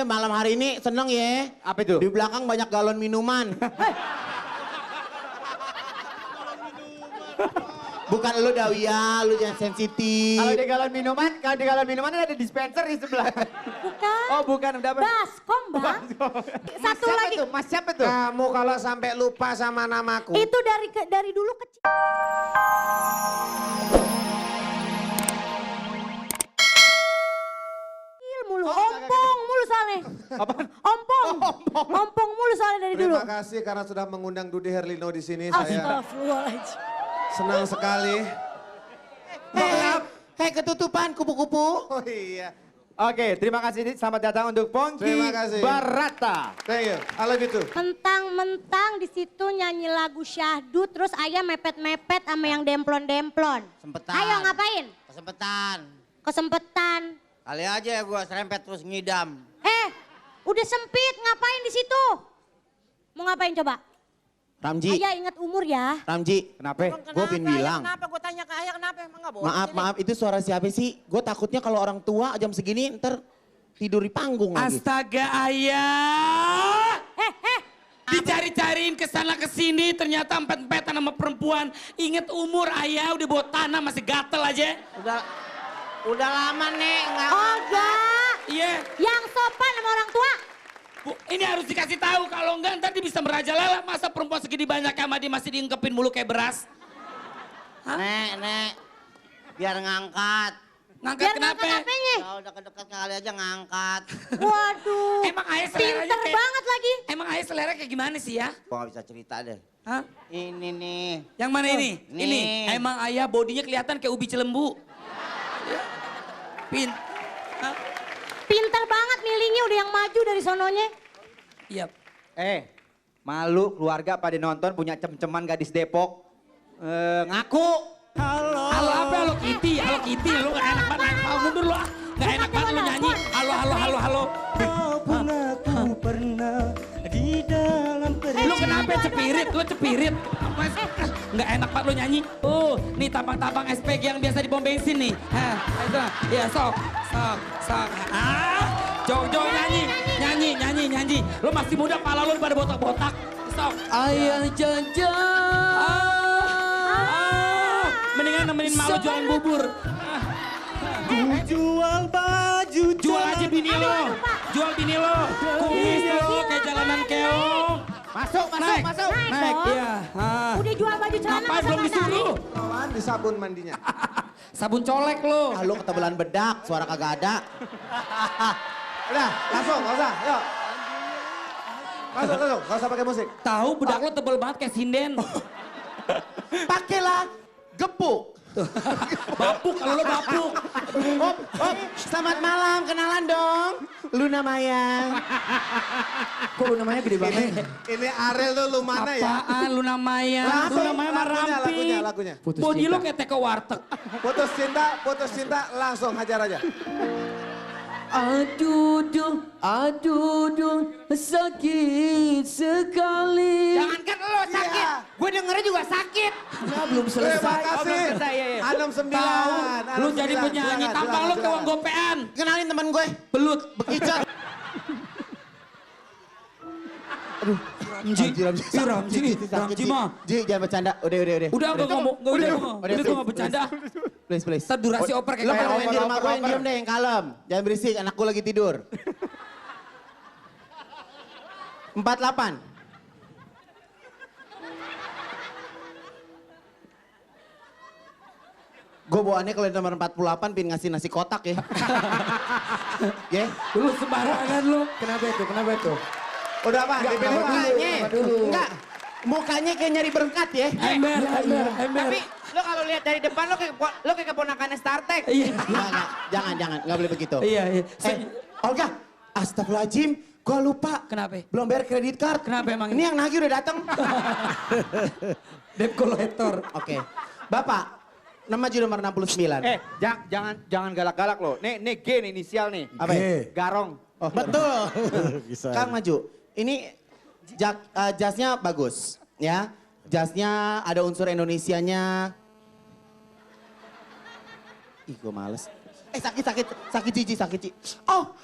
Malam hari ini seneng ya. Apa itu? Di belakang banyak galon minuman. Bukan lu Dawia, lu jangan sensitif. Kalau di galon minuman ada dispenser di sebelah. Bukan. Oh bukan, udah apa? Baskom, Bang. Satu Siapa lagi. tuh? Mas siapa tuh? Kamu kalau sampai lupa sama namaku. Itu dari dulu kecil. Mulu, ompong mulu soalnya. Apa? Ompong mulu soalnya dari dulu. Terima kasih karena sudah mengundang Dude Herlino di sini. Saya Astagfirullahaladzim. senang sekali. Hei ketutupan kupu-kupu. Oh iya. Oke, terima kasih. Selamat datang untuk Pongki Terima kasih. Barata. Thank you. I love you too. Mentang-mentang di situ nyanyi lagu syahdu, terus ayah mepet-mepet sama yang demplon-demplon. Sempetan. Ayo ngapain? Kesempetan. Kesempetan. Kali aja ya gua serempet terus ngidam. Udah sempit, ngapain di situ? Mau ngapain coba? Ramji, Ayah ingat umur ya. Ramji. Kenapa? Gue pin bilang. Kenapa gue tanya ke ayah kenapa emang gak boleh? Maaf, itu suara siapa sih? Gue takutnya kalau orang tua jam segini ntar tidur di panggung lagi. Astaga ayah. Dicari-cariin kesana kesini ternyata empet-empetan sama perempuan. Ingat umur ayah udah bawa tanah masih gatel aja. Udah lama nih nggak. Oh enggak. Iya. Yang sopan sama orang tua. Bu, ini harus dikasih tahu kalau enggak ntar dia bisa merajalela. Masa perempuan segini banyak sama dia masih diingkepin mulu kayak beras. Nek, biar ngangkat. Ngangkat Biar kenapa? ngangkat apanya? Kalau udah deket kali aja ngangkat. Waduh. Emang ayah seleranya Pinter kayak... banget lagi. Emang ayah selera kayak gimana sih ya? Gue gak bisa cerita deh. Hah? Ini nih. Yang mana ini? Nih. Ini. Emang ayah bodinya kelihatan kayak ubi cilembu. Ya. Hah? Pinter banget milihnya udah yang maju dari sononya. Iya. Malu keluarga pada nonton punya cem-ceman gadis Depok. Ngaku. Halo apa Halo Kitty? Halo Kitty lu gak enak banget. Mundur lu. Gak enak banget lu nyanyi. Halo. Aku pernah di dalam Lu kenapa cepirit? Lu cepirit. Nggak enak banget lu nyanyi. Nih tampang-tampang SPG yang biasa di pom bensin nih. Hah, itu. Ya sok. Jong nyanyi. Lu masih muda, pala lu pada botak-botak. Sok. ayah jajan. Mendingan nemenin malu jualan bubur. Jual baju. Jual aja bini lo. Jual bini lo. Kumis lo kayak jalanan keong. Masuk. Naik dong. Iya. Udah jual baju celana Ngapain masa belum nggak disuruh? Kawan di sabun mandinya. Sabun colek lo. Ah, lu ketebelan bedak, suara kagak ada. Udah, langsung, gak usah, yuk. Langsung, gak usah pakai musik. Tahu bedak lo tebel banget kayak sinden. Pakailah gepuk. Bapuk kalau lo bapuk. Selamat malam, kenalan dong. Luna Maya. Kok lu namanya gede banget? Ini Ariel tuh lu mana ya? Apaan Luna Maya? Langsung, Luna Maya mah ramping. lagunya. Body lo kayak teko warteg. Putus cinta, langsung hajar aja. Aduh, sakit sekali. Jangankan lo sakit. Iya. Gue dengernya juga sakit. Nah, belum Terima selesai. kasih. Iya. 69. Lu jadi 69. penyanyi, Silakan, tampang lo silakan, kayak uang silakan. gopean. Kenalin teman gue. Belut. Bekicot. Ramji mah. Ji, jangan bercanda. Udah. Udah gue ngomong, udah gue nggak bercanda. Please. Ntar durasi oper kayak Lo gitu. kalau main di rumah gue yang diem deh, yang kalem. Jangan berisik, anakku lagi tidur. 48. Gue bawaannya kalau di nomor 48 pin ngasih nasi kotak ya. Ya. Lu sembarangan lu. Kenapa itu? Udah apa? Dipilih apa? Mukanya. Enggak. Mukanya kayak nyari berkat ya. Ember. Tapi lo kalau lihat dari depan lo kayak keponakannya StarTech. Iya. Enggak. Jangan. Enggak boleh begitu. Iya. Olga. Astagfirullahaladzim. Gue lupa. Kenapa? Belum bayar kredit card. Kenapa emang? Ini yang nagih udah datang. Debt collector. Oke. Bapak. Nama maju nomor 69. Jangan galak-galak lo. Nih G nih inisial nih. Apa ya? Garong. Oh, betul. Kang maju. Ini jasnya bagus, ya. Jasnya ada unsur Indonesianya. Ih, gue males. Sakit Cici. Oh.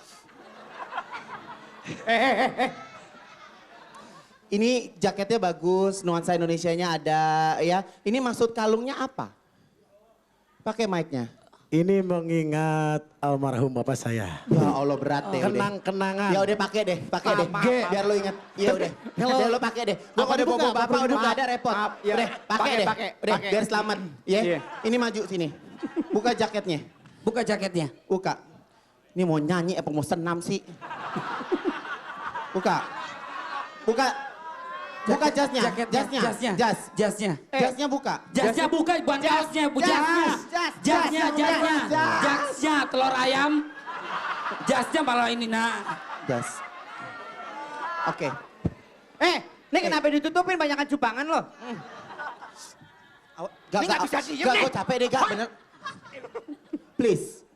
Ini jaketnya bagus, nuansa Indonesianya ada ya. Ini maksud kalungnya apa? Pakai mic-nya. Ini mengingat almarhum bapak saya. Ya Allah berat deh. Kenang-kenangan. Ya udah pakai deh, pakai deh. Biar lo inget. Iya udah. Biar lo pakai deh. Gua udah bobo bapak udah nggak ada repot. ya. Udah pakai deh. Udah pakai. biar selamat. Ya. Iya. Ini maju sini. Buka jaketnya. Buka jaketnya. Buka. Ini mau nyanyi apa mau senam sih? Buka. Buka. Buka jasnya. Jaketnya. Jasnya. Jasnya. Jasnya buka. Jasnya buka, bukan kaosnya, jasnya. Jasnya, telur ayam. Jasnya malah ini, nah. Jas. Oke. Ini kenapa ditutupin banyakan cubangan lo? Gak, Ini nggak bisa diem gak, nih. gue capek deh, gak bener. Please.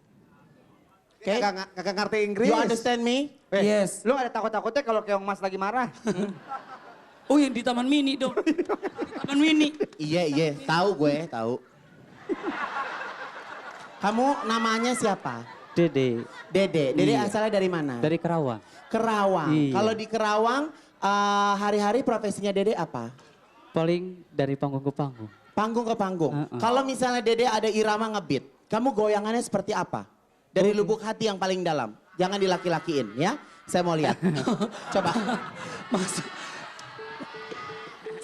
Oke. Kagak ngerti Inggris. You understand me? Yes. Lu ada takut-takutnya kalau Keong Mas lagi marah. Oh yang di Taman Mini dong. Taman Mini. Iya, tahu gue, tahu. Kamu namanya siapa? Dede Dede. Dede Iya. asalnya dari mana? dari Kerawang. Kerawang. Iya. Kalau di Kerawang, hari-hari profesinya Dede apa? Paling dari panggung ke panggung. Panggung ke panggung. Heeh. Kalau misalnya Dede ada irama ngebeat, kamu goyangannya seperti apa? Dari lubuk hati yang paling dalam. Jangan dilaki-lakiin ya. Saya mau lihat. Coba. Maksud,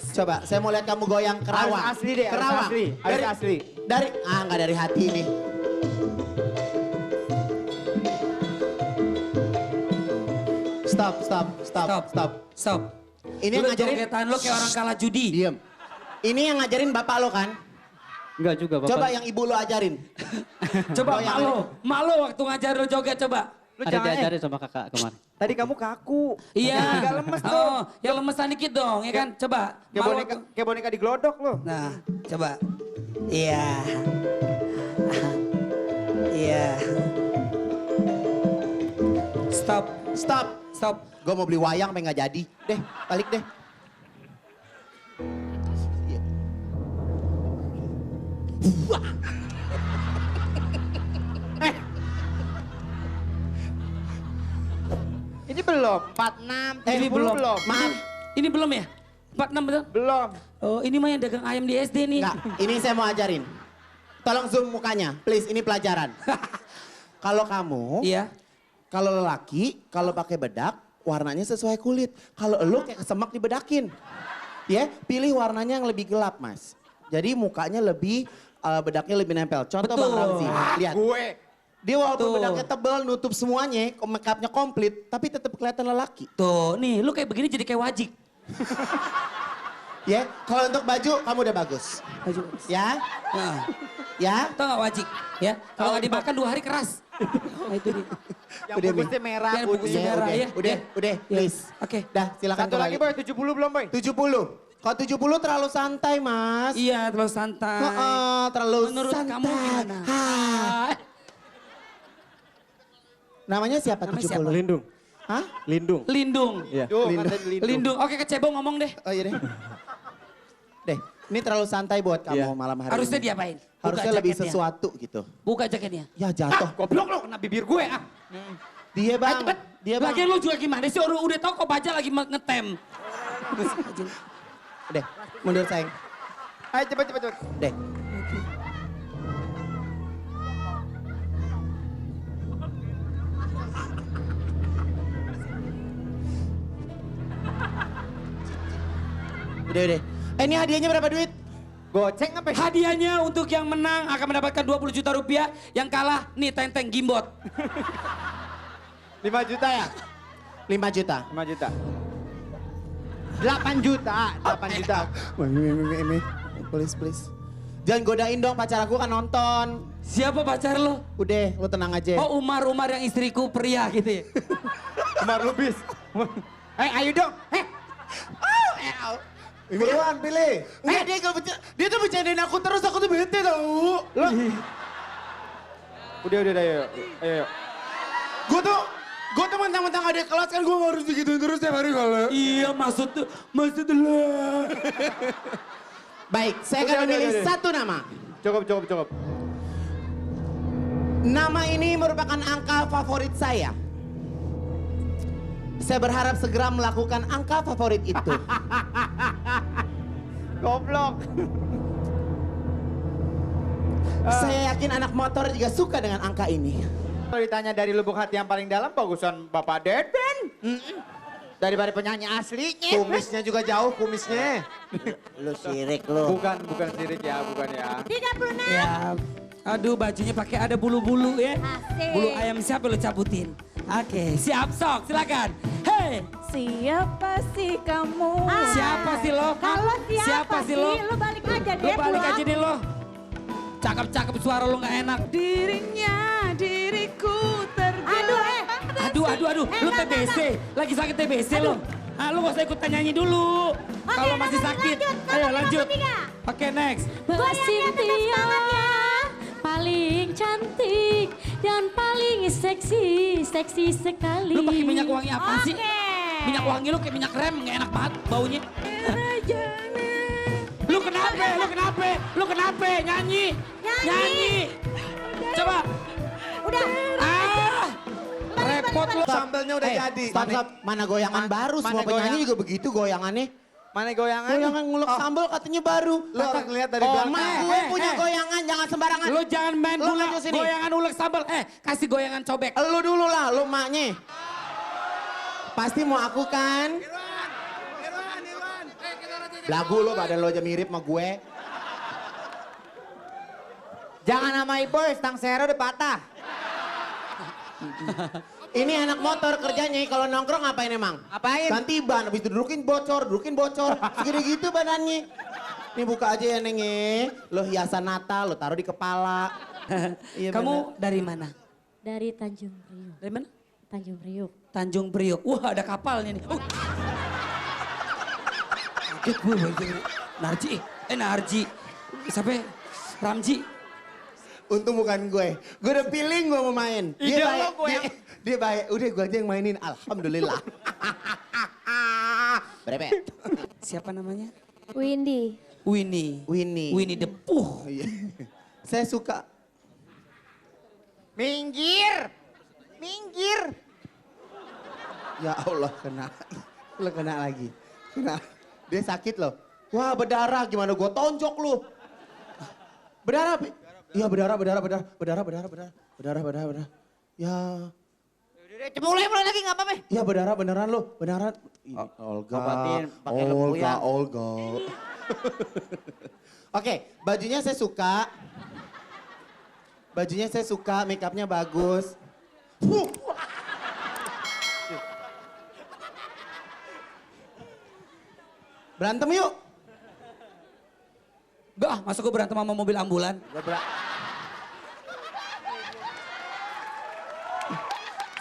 Coba, saya mau lihat kamu goyang Kerawang. Harus asli deh, harus Kerawang. asli, harus asli. Dari, nggak dari hati ini. Stop. stop. Ini yang Lu ngajarin, jogetan lo kayak orang kalah judi. diem. Ini yang ngajarin bapak lo kan? Enggak juga Bapak. Coba yang ibu lo ajarin. Coba Goyang mak lo waktu ngajar lo joget coba. Lu Ada jangan, diajarin sama kakak kemarin. tadi kamu kaku. Iya. Agak lemes dong. Oh, yang lemesan dikit dong, ya kan? Coba. Kayak boneka diglodok lo. Nah, coba. Iya. Iya. Stop. Gue mau beli wayang pengen nggak jadi. Deh, balik deh. Iya. Ini belum, 46, 70 Ini belum. Maaf, Ini belum ya? 46 betul? Belum. Oh, ini mah yang dagang ayam di SD nih. nggak. Ini saya mau ajarin. Tolong zoom mukanya, please. Ini pelajaran. Kalau kamu, Iya. kalau lelaki, kalau pakai bedak, warnanya sesuai kulit. Kalau elu kayak kesemak dibedakin. Ya, pilih warnanya yang lebih gelap, Mas. Jadi mukanya lebih, bedaknya lebih nempel. Contoh Betul. Bang Ramzi, lihat. Gue. Dia walaupun Tuh. bedaknya tebal, nutup semuanya, make upnya komplit, tapi tetap kelihatan lelaki. Tuh, nih lu kayak begini jadi kayak wajik. Ya, kalau untuk baju kamu udah bagus. Ya, Nah, ya. tau gak wajik? Ya, kalau nggak dimakan 2 hari keras. Nah, itu dia. Yang Udah, Mi. bagusnya merah, Yang putih. bagusnya merah, ya. Udah, Ya. please. Oke. Dah, silakan Satu lagi boy, 70 belum boy? 70. Kalau 70 terlalu santai, Mas. Iya, terlalu santai. Terlalu Menurut santai. kamu gimana? Ah. Namanya siapa Namanya 70? Lindung. Hah? Lindung. Lindung. Iya. Duh, kan tadi lindung. Lindung. Oke, kecebong ngomong deh. Oh iya deh. Deh, ini terlalu santai buat kamu Iya. malam hari Harusnya ini. diapain? Harusnya Buka lebih jaketnya. sesuatu gitu. Buka jaketnya. Ya jatuh. Goblok lo, kena bibir gue ah. Dia bang, Cepet. dia bang. Lagian lu juga gimana sih? Udah tau kok baja lagi ngetem. Deh, mundur sayang. Ayo cepet. Deh. Udah. Ini hadiahnya berapa duit? Goceng apa? Hadiahnya untuk yang menang akan mendapatkan 20 juta rupiah. Yang kalah nih tenteng gimbot. 5 juta ya? 5 juta. 5 juta. 8 juta, 8 juta. Ini. Please. Jangan godain dong, pacar aku kan nonton. Siapa pacar lo? Udah, lu tenang aja. Oh Umar yang istriku pria gitu ya. Umar Lubis. Ayo dong. Buruan pilih. Enggak, dia tuh bercandain aku terus, aku tuh bete tau. Lo. Udah, ayo. Gue tuh mentang-mentang ada kelas kan gue harus digituin terus tiap hari kalau. Iya maksud lah. Baik, saya akan Udah, memilih udah. satu nama. Cukup. Nama ini merupakan angka favorit saya. Saya berharap segera melakukan angka favorit itu. Goblok. Saya yakin anak motor juga suka dengan angka ini. Kalau ditanya dari lubuk hati yang paling dalam, bagusan Bapak Deden. Daripada penyanyi aslinya. Kumisnya juga jauh, kumisnya. Lu sirik lu. Bukan sirik ya, bukan ya. 36. Ya. Aduh bajunya pakai ada bulu-bulu ya. Asik. Bulu ayam siapa lu cabutin? Oke, siap sok, silakan. Hei, Siapa sih kamu? siapa sih lo? Kalau siapa sih? lo? Lu balik aja Lu deh balik pulang. aja deh lo. Cakep-cakep suara lu nggak enak. Dirinya, diriku tergerak. Aduh, lu enggak, TBC, lagi sakit TBC lo. Ah, lu gak usah ikutan nyanyi dulu. Kalau masih sakit, ayo lanjut. Oke, next. Goyang di atas tangannya. Paling cantik dan paling seksi, seksi sekali. Lu pakai minyak wangi apa sih? Oke. Minyak wangi lu kayak minyak rem, nggak enak banget baunya. Lu kenapa? Nyanyi. Coba. Udah. Repot lu. Sambelnya udah jadi. Stop. Mana goyangan baru? Semua mana penyanyi goyang? juga begitu goyangannya. Mana goyangan? Goyangan ngulek sambal katanya baru. Lu orang ngeliat dari belakang. Gue punya goyangan, jangan sembarangan. Lu jangan main Lu bola, maju sini. goyangan ulek sambal. Kasih goyangan cobek. Lu dulu lah, lu maknya. Pasti mau aku kan? Lagu lu badan lo aja mirip sama gue. Jangan nama boy, stang sero udah patah. Ini anak motor kerjanya kalau nongkrong ngapain emang? Ngapain? Ganti ban, habis itu dudukin bocor. Segede gitu badannya. Ini buka aja ya Neng ya. Lo hiasan Natal, lo taruh di kepala. Iya, Kamu dari mana? Dari Tanjung Priuk. Dari mana? Tanjung Priuk. Tanjung Priok. Wah, ada kapalnya nih. Kaget gue. Narji. Narji. Siapa? Ramji. Untung bukan gue. Gue udah feeling gue mau main. Dia Ide baik. lo, gue yang- Dia baik. Udah gue aja yang mainin. Alhamdulillah. Berapa? Siapa namanya? Windy. Winnie. Winnie the Pooh. Iya. Saya suka. Minggir. Ya Allah kena. Lo kena lagi. Kena. Dia sakit loh. Wah berdarah gimana gue tonjok lu. Berdarah. Iya berdarah. Ya. Mulai lagi nggak apa-apa. Ya berdarah beneran lu. Beneran. Ini Olga. obatin pakai lembuyan. Olga. Oke, bajunya saya suka. Make upnya bagus. Berantem yuk. Gak, masa gue berantem sama mobil ambulan?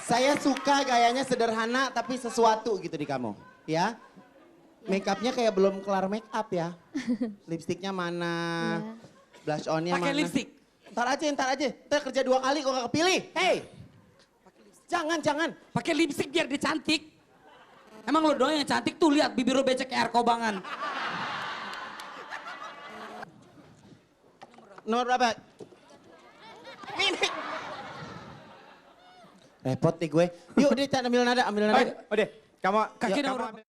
Saya suka gayanya sederhana tapi sesuatu gitu di kamu. Ya. Make upnya kayak belum kelar make up ya. Lipstiknya mana? Blush onnya mana? Pakai lipstick. Ntar aja. Ntar kerja 2 kali kok gak kepilih. Hey. Jangan. Pakai lipstick biar dia cantik. Emang lo doang yang cantik tuh, lihat bibir lo becek kayak air kobangan. Nomor berapa? Ini. Repot nih gue. Yuk dia ambil nada. Udah, kamu Kaki kamu nomor ambil.